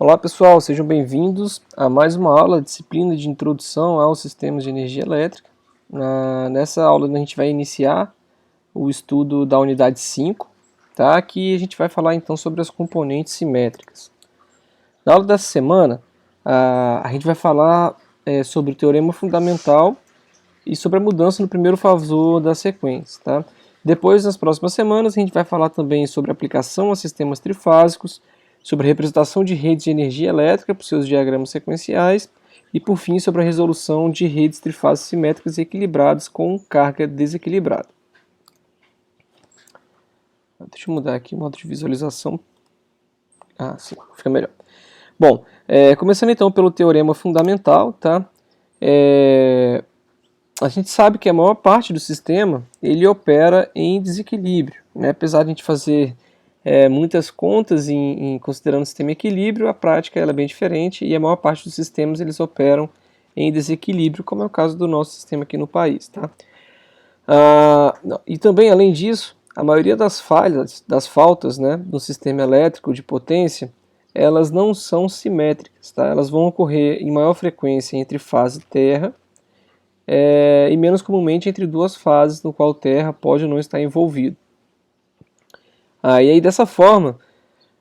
Olá pessoal, sejam bem-vindos a mais uma aula da disciplina de Introdução aos Sistemas de Energia Elétrica. Nessa aula a gente vai iniciar o estudo da unidade 5, tá? Aqui a gente vai falar então sobre as componentes simétricas. Na aula dessa semana a gente vai falar sobre o teorema fundamental e sobre a mudança no primeiro favor da sequência, tá? Depois, nas próximas semanas, a gente vai falar também sobre aplicação a sistemas trifásicos, sobre a representação de redes de energia elétrica por seus diagramas sequenciais e, por fim, sobre a resolução de redes trifásicas simétricas equilibradas com carga desequilibrada. Deixa eu mudar aqui o modo de visualização. Sim, fica melhor. Bom, começando então pelo teorema fundamental, tá? A gente sabe que a maior parte do sistema ele opera em desequilíbrio, né? Apesar de a gente fazer muitas contas considerando o sistema em equilíbrio, a prática ela é bem diferente e a maior parte dos sistemas eles operam em desequilíbrio, como é o caso do nosso sistema aqui no país, tá? E também, além disso, a maioria das faltas, né, no sistema elétrico de potência, elas não são simétricas, tá? Elas vão ocorrer em maior frequência entre fase terra e menos comumente entre duas fases no qual terra pode ou não estar envolvido. E aí dessa forma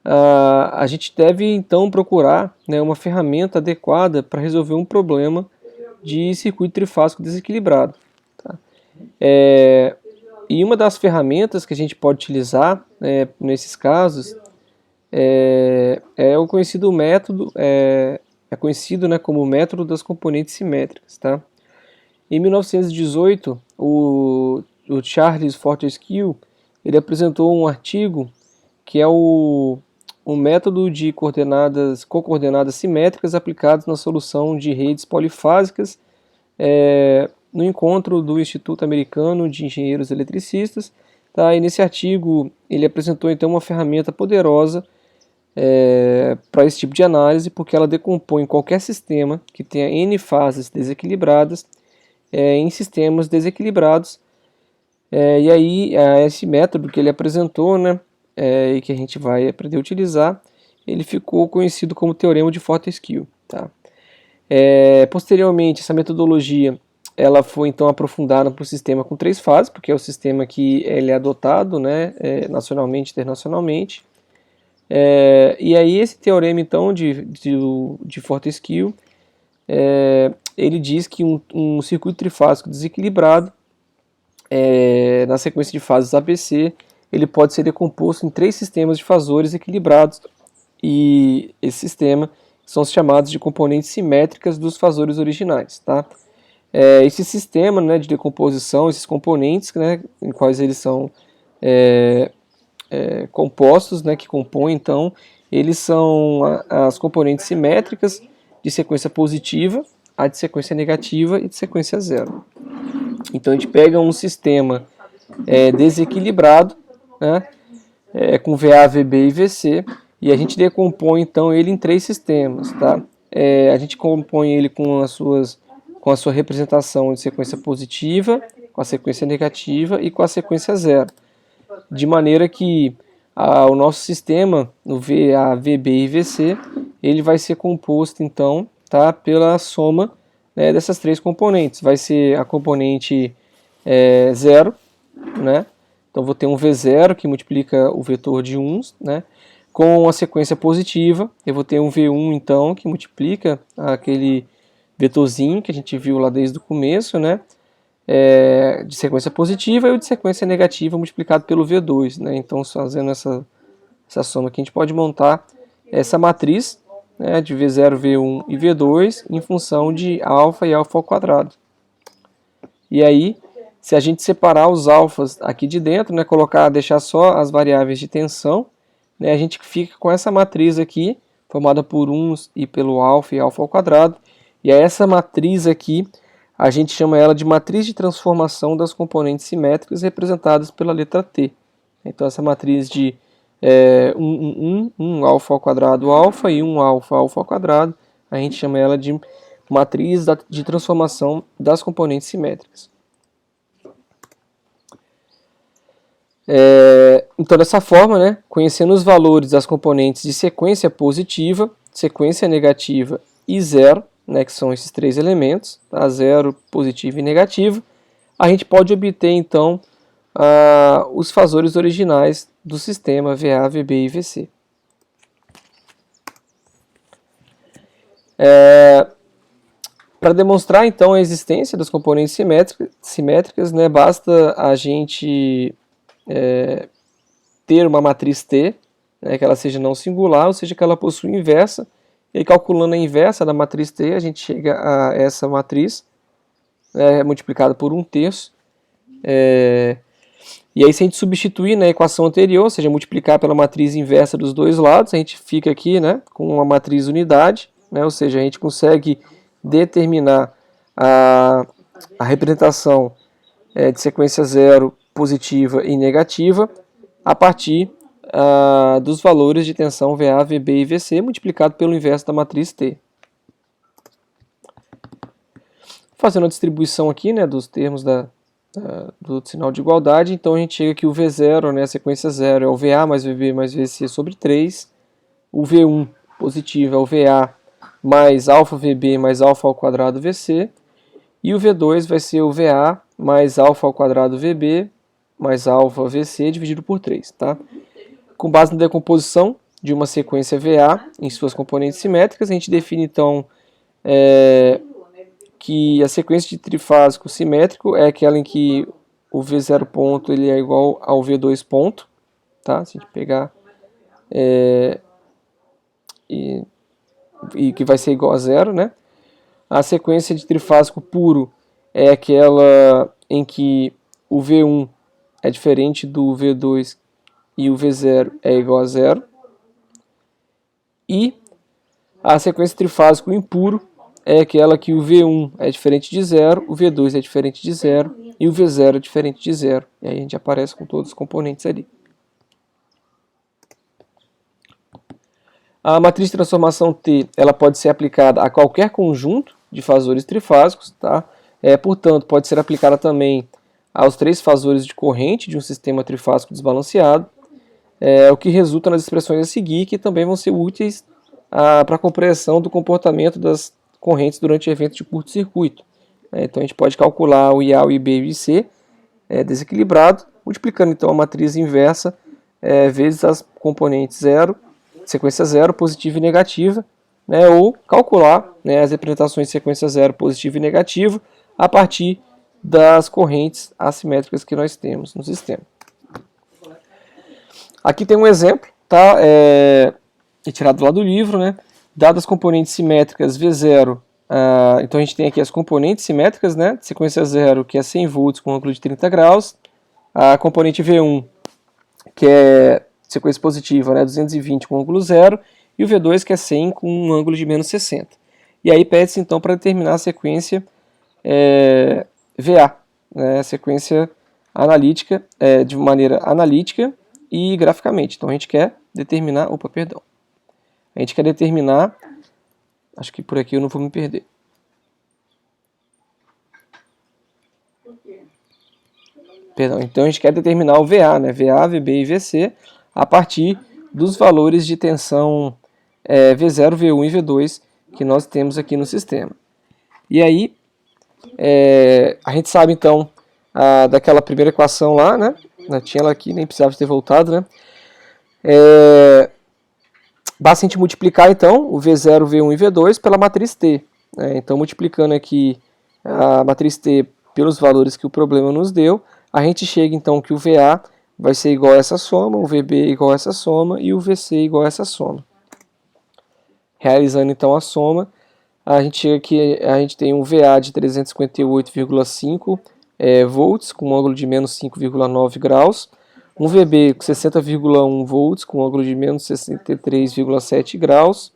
a gente deve então procurar, né, uma ferramenta adequada para resolver um problema de circuito trifásico desequilibrado. Tá? E uma das ferramentas que a gente pode utilizar nesses casos é o conhecido método, conhecido, né, como método das componentes simétricas. Tá? Em 1918, o Charles Fortescue ele apresentou um artigo que é o método de cocoordenadas simétricas aplicadas na solução de redes polifásicas no encontro do Instituto Americano de Engenheiros Eletricistas. Tá? E nesse artigo ele apresentou então uma ferramenta poderosa para esse tipo de análise, porque ela decompõe qualquer sistema que tenha N fases desequilibradas em sistemas desequilibrados. E aí esse método que ele apresentou, né, e que a gente vai aprender a utilizar, ele ficou conhecido como Teorema de Fortescue. Tá? Posteriormente, essa metodologia ela foi então aprofundada para o sistema com 3 fases, porque é o sistema que ele é adotado, né, nacionalmente e internacionalmente. E aí esse teorema então de Fortescue, ele diz que um circuito trifásico desequilibrado na sequência de fases ABC, ele pode ser decomposto em 3 sistemas de fasores equilibrados, e esse sistema são os chamados de componentes simétricas dos fasores originais. Tá? Esse sistema, né, de decomposição, esses componentes, né, em quais eles são compostos, né, que compõem, então, eles são as componentes simétricas de sequência positiva, a de sequência negativa e de sequência zero. Então a gente pega um sistema desequilibrado, né, com VA, VB e VC, e a gente decompõe então ele em 3 sistemas. Tá? A gente compõe ele com a sua representação de sequência positiva, com a sequência negativa e com a sequência zero. De maneira que o nosso sistema, no VA, VB e VC, ele vai ser composto então, tá, pela soma dessas 3 componentes. Vai ser a componente 0, né? Então vou ter um V0 que multiplica o vetor de 1s, né? Com a sequência positiva, eu vou ter um V1 então que multiplica aquele vetorzinho que a gente viu lá desde o começo, né? De sequência positiva, e o de sequência negativa multiplicado pelo V2, né? Então fazendo essa soma aqui, a gente pode montar essa matriz, né, de V0, V1 e V2 em função de alfa e alfa ao quadrado. E aí, se a gente separar os alfas aqui de dentro, né, deixar só as variáveis de tensão, né, a gente fica com essa matriz aqui, formada por 1s e pelo alfa e alfa ao quadrado. E essa matriz aqui, a gente chama ela de matriz de transformação das componentes simétricas representadas pela letra T. Então essa matriz de 1 alfa ao quadrado alfa e 1 alfa alfa ao quadrado, a gente chama ela de matriz de transformação das componentes simétricas. Então dessa forma, né, conhecendo os valores das componentes de sequência positiva, sequência negativa e zero, né, que são esses três elementos, tá? Zero, positivo e negativo, a gente pode obter então os fasores originais do sistema VA, VB e VC. Para demonstrar então a existência das componentes simétricas, né, basta a gente ter uma matriz T, né, que ela seja não singular, ou seja, que ela possui inversa. E calculando a inversa da matriz T, a gente chega a essa matriz, multiplicada por 1/3. E aí, se a gente substituir na equação anterior, ou seja, multiplicar pela matriz inversa dos dois lados, a gente fica aqui, né, com uma matriz unidade, né, ou seja, a gente consegue determinar a representação de sequência zero, positiva e negativa a partir dos valores de tensão VA, VB e VC multiplicado pelo inverso da matriz T. Fazendo a distribuição aqui, né, dos termos do sinal de igualdade, então a gente chega que o V0, né, a sequência 0 é o VA mais VB mais VC sobre 3, o V1 positivo é o VA mais alfa VB mais alfa ao quadrado VC, e o V2 vai ser o VA mais alfa ao quadrado VB mais alfa VC dividido por 3, tá? Com base na decomposição de uma sequência VA em suas componentes simétricas, a gente define então que a sequência de trifásico simétrico é aquela em que o V0 ponto ele é igual ao V2 ponto, tá? Se a gente pegar e que vai ser igual a zero, né? A sequência de trifásico puro é aquela em que o V1 é diferente do V2 e o V0 é igual a zero. E a sequência trifásico impuro é aquela que o V1 é diferente de zero, o V2 é diferente de zero e o V0 é diferente de zero. E aí a gente aparece com todos os componentes ali. A matriz de transformação T ela pode ser aplicada a qualquer conjunto de fasores trifásicos, tá? Portanto, pode ser aplicada também aos três fasores de corrente de um sistema trifásico desbalanceado, o que resulta nas expressões a seguir, que também vão ser úteis para a compreensão do comportamento das correntes durante eventos de curto-circuito. Então a gente pode calcular o IA, o IB e o IC desequilibrado, multiplicando então a matriz inversa vezes as componentes 0, sequência 0, positiva e negativa, né, ou calcular, né, as representações de sequência 0, positiva e negativa a partir das correntes assimétricas que nós temos no sistema. Aqui tem um exemplo, tá? Tirado lá do livro, né? Dadas as componentes simétricas V0, então a gente tem aqui as componentes simétricas, né? Sequência 0, que é 100 volts com ângulo de 30 graus, a componente V1, que é sequência positiva, né? 220 com ângulo 0, e o V2, que é 100 com um ângulo de menos 60. E aí pede-se então para determinar a sequência VA, né? Sequência analítica, de maneira analítica e graficamente. Então a gente quer determinar, a gente quer determinar, acho que por aqui eu não vou me perder. Perdão, então a gente quer determinar o VA, né? VA, VB e VC a partir dos valores de tensão V0, V1 e V2 que nós temos aqui no sistema. E aí, a gente sabe então daquela primeira equação lá, né? Tinha ela aqui, nem precisava ter voltado, né? Basta a gente multiplicar então o V0, V1 e V2 pela matriz T. Então, multiplicando aqui a matriz T pelos valores que o problema nos deu, a gente chega então que o VA vai ser igual a essa soma, o VB igual a essa soma e o VC igual a essa soma. Realizando então a soma, a gente chega que a gente tem um VA de 358,5 volts com um ângulo de menos 5,9 graus, um VB com 60,1 volts com um ângulo de menos 63,7 graus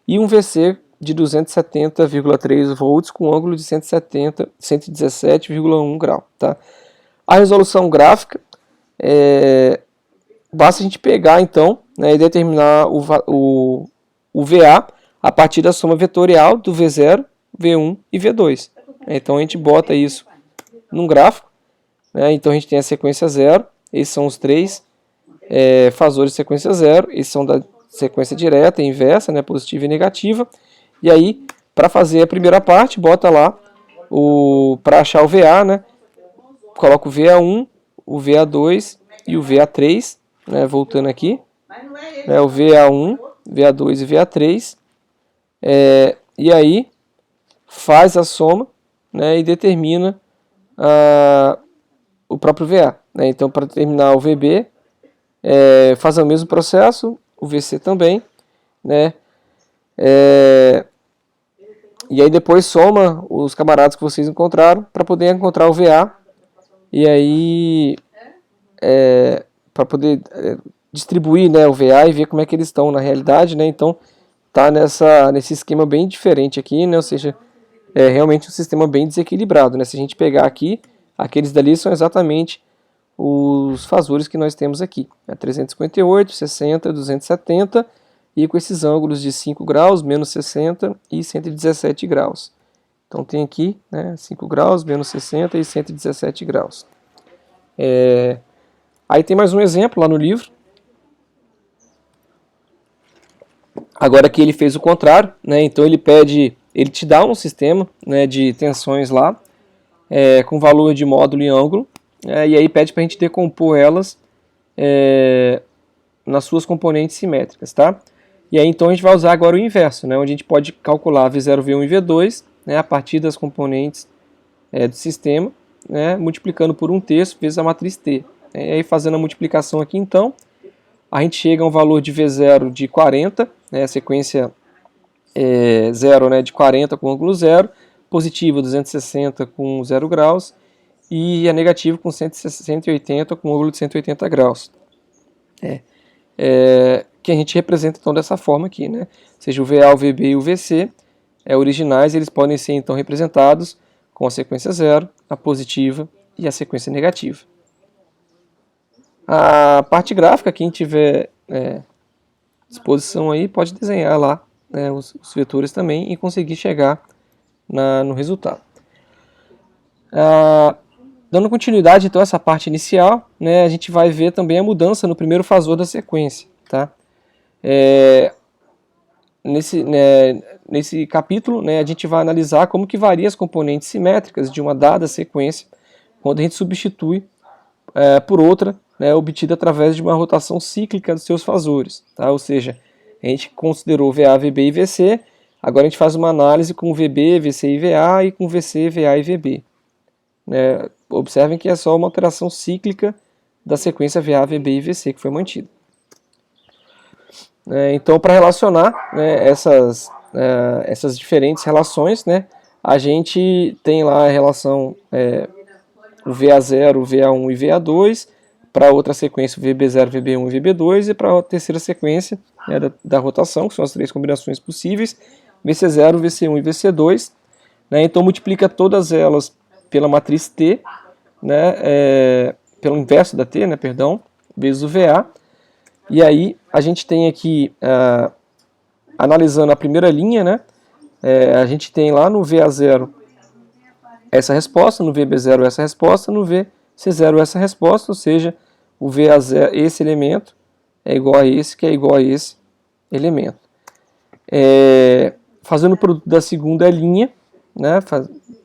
e um VC de 270,3 volts com um ângulo de 117,1 grau. Tá? A resolução gráfica, basta a gente pegar então, né, e determinar o VA a partir da soma vetorial do V0, V1 e V2. Então a gente bota isso num gráfico, né? Então a gente tem a sequência 0, esses são os três fasores de sequência 0, esses são da sequência direta, inversa, né, positiva e negativa. E aí, para fazer a primeira parte, bota lá, para achar o VA, né, coloca o VA1, o VA2 e o VA3, né, voltando aqui, né, o VA1, VA2 e VA3, e aí faz a soma, né, e determina o próprio VA. Né? Então, para determinar o VB, faz o mesmo processo, o VC também, né, e aí depois soma os camaradas que vocês encontraram para poder encontrar o VA, e aí para poder distribuir, né, o VA e ver como é que eles estão na realidade, né? Então tá nesse esquema bem diferente aqui, né? Ou seja, é realmente um sistema bem desequilibrado, né? Se a gente pegar aqui, aqueles dali são exatamente os fasores que nós temos aqui, 358, 60, 270, e com esses ângulos de 5 graus, menos 60 e 117 graus. Então tem aqui, né, 5 graus, menos 60 e 117 graus. Aí tem mais um exemplo lá no livro. Agora aqui ele fez o contrário, né? Então ele te dá um sistema, né, de tensões lá, com valor de módulo e ângulo, e aí pede para a gente decompor elas nas suas componentes simétricas, tá? E aí então a gente vai usar agora o inverso, né, onde a gente pode calcular V0, V1 e V2, né, a partir das componentes do sistema, né, multiplicando por 1/3 vezes a matriz T. E aí fazendo a multiplicação aqui então, a gente chega a um valor de V0 de 40, né, a sequência 0, né, de 40 com ângulo 0, positiva 260 com 0 graus, e a negativa com 180 com ângulo de 180 graus. Que a gente representa então dessa forma aqui, né? Ou seja, o VA, o VB e o VC originais, eles podem ser então representados com a sequência 0, a positiva e a sequência negativa. A parte gráfica, quem tiver disposição aí, pode desenhar lá, né, os vetores também e conseguir chegar no resultado. Dando continuidade então a essa parte inicial, né, a gente vai ver também a mudança no primeiro fasor da sequência. Tá? Nesse capítulo, né, a gente vai analisar como que varia as componentes simétricas de uma dada sequência quando a gente substitui por outra, né, obtida através de uma rotação cíclica dos seus fasores. Tá? Ou seja, a gente considerou VA, VB e VC, agora a gente faz uma análise com VB, VC e VA e com VC, VA e VB. Né? Observem que é só uma alteração cíclica da sequência VA, VB e VC que foi mantida. Então, para relacionar, né, essas diferentes relações, né, a gente tem lá a relação o VA0, o VA1 e VA2, para outra sequência o VB0, VB1 e VB2, e para a terceira sequência, né, da rotação, que são as três combinações possíveis, VC0, VC1 e VC2. Né, então multiplica todas elas pela matriz T, né, pelo inverso da T, né, perdão, vezes o VA. E aí a gente tem aqui, analisando a primeira linha, né, a gente tem lá no VA0 essa resposta, no VB0 essa resposta, no VC0 essa resposta, ou seja, o VA0, esse elemento é igual a esse, que é igual a esse elemento. Fazendo o produto da segunda linha, né,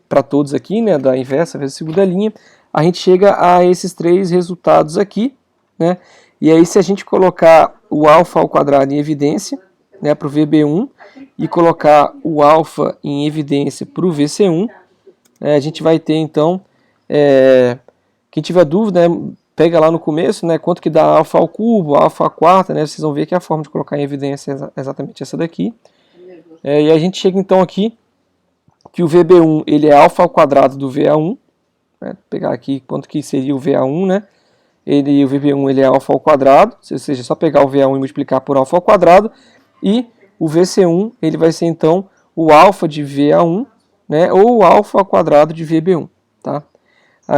para todos aqui, né, da inversa vezes a segunda linha, a gente chega a esses três resultados aqui, né, e aí se a gente colocar o alfa ao quadrado em evidência, né, para o VB1, e colocar o alfa em evidência para o VC1, a gente vai ter então, quem tiver dúvida, né, pega lá no começo, né, quanto que dá alfa ao cubo, alfa à quarta, né, vocês vão ver que a forma de colocar em evidência é exatamente essa daqui. E a gente chega então aqui, que o VB1 ele é alfa ao quadrado do VA1, né, pegar aqui quanto que seria o VA1, né, o VB1 ele é alfa ao quadrado, ou seja, só pegar o VA1 e multiplicar por alfa ao quadrado, e o VC1 ele vai ser então o alfa de VA1, né, ou o alfa ao quadrado de VB1. Tá?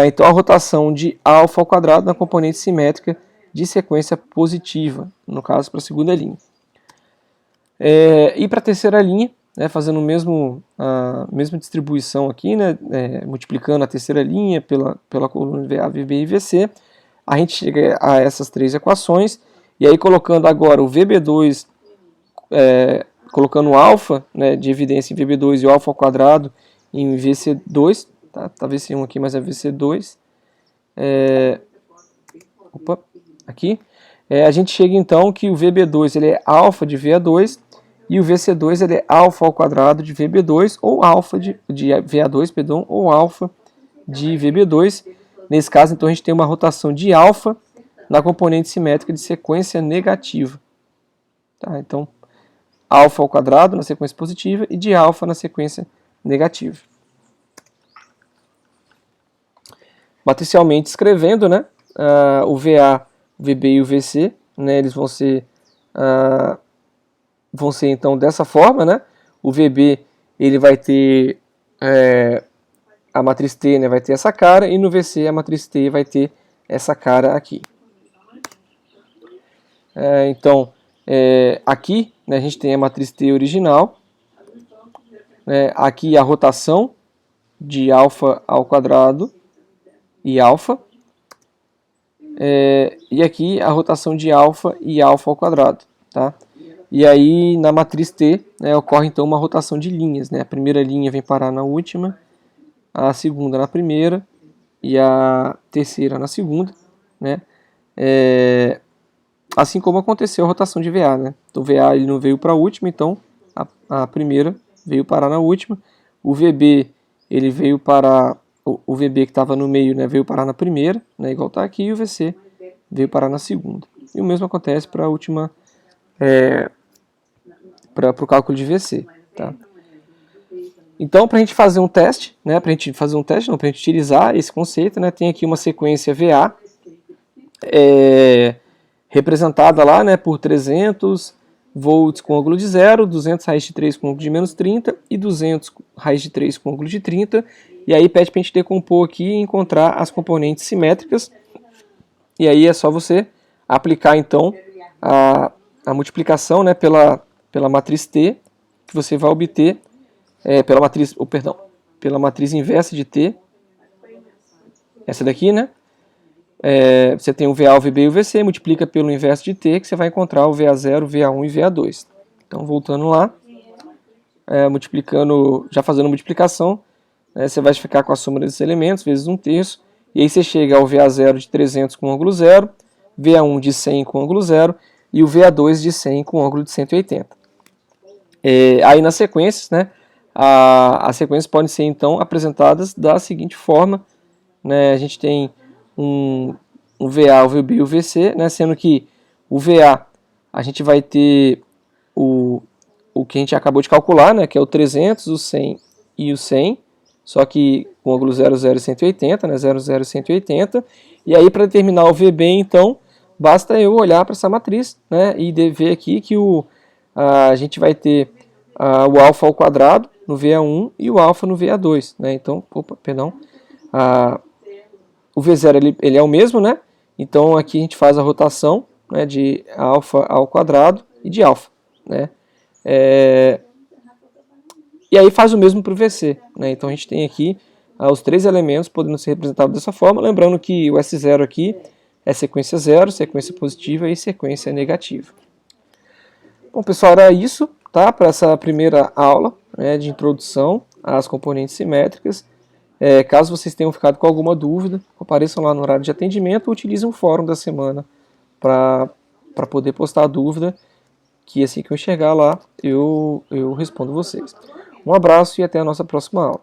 Então a rotação de alfa ao quadrado na componente simétrica de sequência positiva, no caso para a segunda linha. E para a terceira linha, né, fazendo a mesma distribuição aqui, né, multiplicando a terceira linha pela coluna VA, VB e VC, a gente chega a essas três equações, e aí colocando agora o VB2 colocando o alfa, né, de evidência em VB2 e o alfa ao quadrado em VC2, tá VC1 aqui, mas é VC2, aqui, a gente chega então que o VB2 ele é alfa de VA2 e o VC2 ele é alfa ao quadrado de VB2 ou alfa de VA2, perdão, ou alfa de VB2. Nesse caso, então, a gente tem uma rotação de alfa na componente simétrica de sequência negativa. Tá? Então, alfa ao quadrado na sequência positiva e de alfa na sequência negativa. Matricialmente escrevendo, né, o VA, o VB e o VC, né, eles vão ser então dessa forma, né? O VB ele vai ter a matriz T, né, vai ter essa cara, e no VC a matriz T vai ter essa cara aqui. Então, aqui, né, a gente tem a matriz T original, né, aqui a rotação de alfa ao quadrado e alfa, e aqui a rotação de alfa e alfa ao quadrado, tá? E aí na matriz T, né, ocorre então uma rotação de linhas, né? A primeira linha vem parar na última, a segunda na primeira e a terceira na segunda, né? Assim como aconteceu a rotação de VA, né? Então o VA ele não veio para a última, então a primeira veio parar na última. O VB ele veio para o VB que estava no meio, né, veio parar na primeira, né, igual está aqui, e o VC veio parar na segunda. E o mesmo acontece para a última, para o cálculo de VC, tá? Então, para a gente fazer um teste, né, para a gente utilizar esse conceito, né, tem aqui uma sequência VA, representada lá, né, por 300 volts com ângulo de 0, 200 raiz de 3 com ângulo de menos 30 e 200 raiz de 3 com ângulo de 30. E aí pede para a gente decompor aqui e encontrar as componentes simétricas. E aí é só você aplicar então a multiplicação, né, pela matriz T, que você vai obter, pela matriz inversa de T, essa daqui, né? Você tem o VA, o VB e o VC, multiplica pelo inverso de T, que você vai encontrar o VA0, VA1 e VA2. Então, voltando lá, já fazendo a multiplicação, você vai ficar com a soma desses elementos, vezes 1/3, e aí você chega ao VA0 de 300 com ângulo 0, VA1 de 100 com ângulo 0, e o VA2 de 100 com ângulo de 180. Aí nas sequências, né, as sequências podem ser então apresentadas da seguinte forma, né, a gente tem um VA, o VB e o VC, né, sendo que o VA a gente vai ter o que a gente acabou de calcular, né, que é o 300, o 100 e o 100, só que com ângulo 0, 0 e 180, né, 0, 0 e 180, e aí para determinar o VB, então, basta eu olhar para essa matriz, né, e ver aqui que a gente vai ter o alfa ao quadrado no VA1 e o alfa no VA2, né, então, o V0 ele é o mesmo, né, então aqui a gente faz a rotação, né, de alfa ao quadrado e de alfa, né, e aí faz o mesmo para o VC, né, então a gente tem aqui os três elementos podendo ser representados dessa forma, lembrando que o S0 aqui é sequência 0, sequência positiva e sequência negativa. Bom, pessoal, era isso, tá, para essa primeira aula, né, de introdução às componentes simétricas. Caso vocês tenham ficado com alguma dúvida, apareçam lá no horário de atendimento ou utilizem o fórum da semana para poder postar a dúvida, que assim que eu chegar lá, eu respondo vocês. Um abraço e até a nossa próxima aula.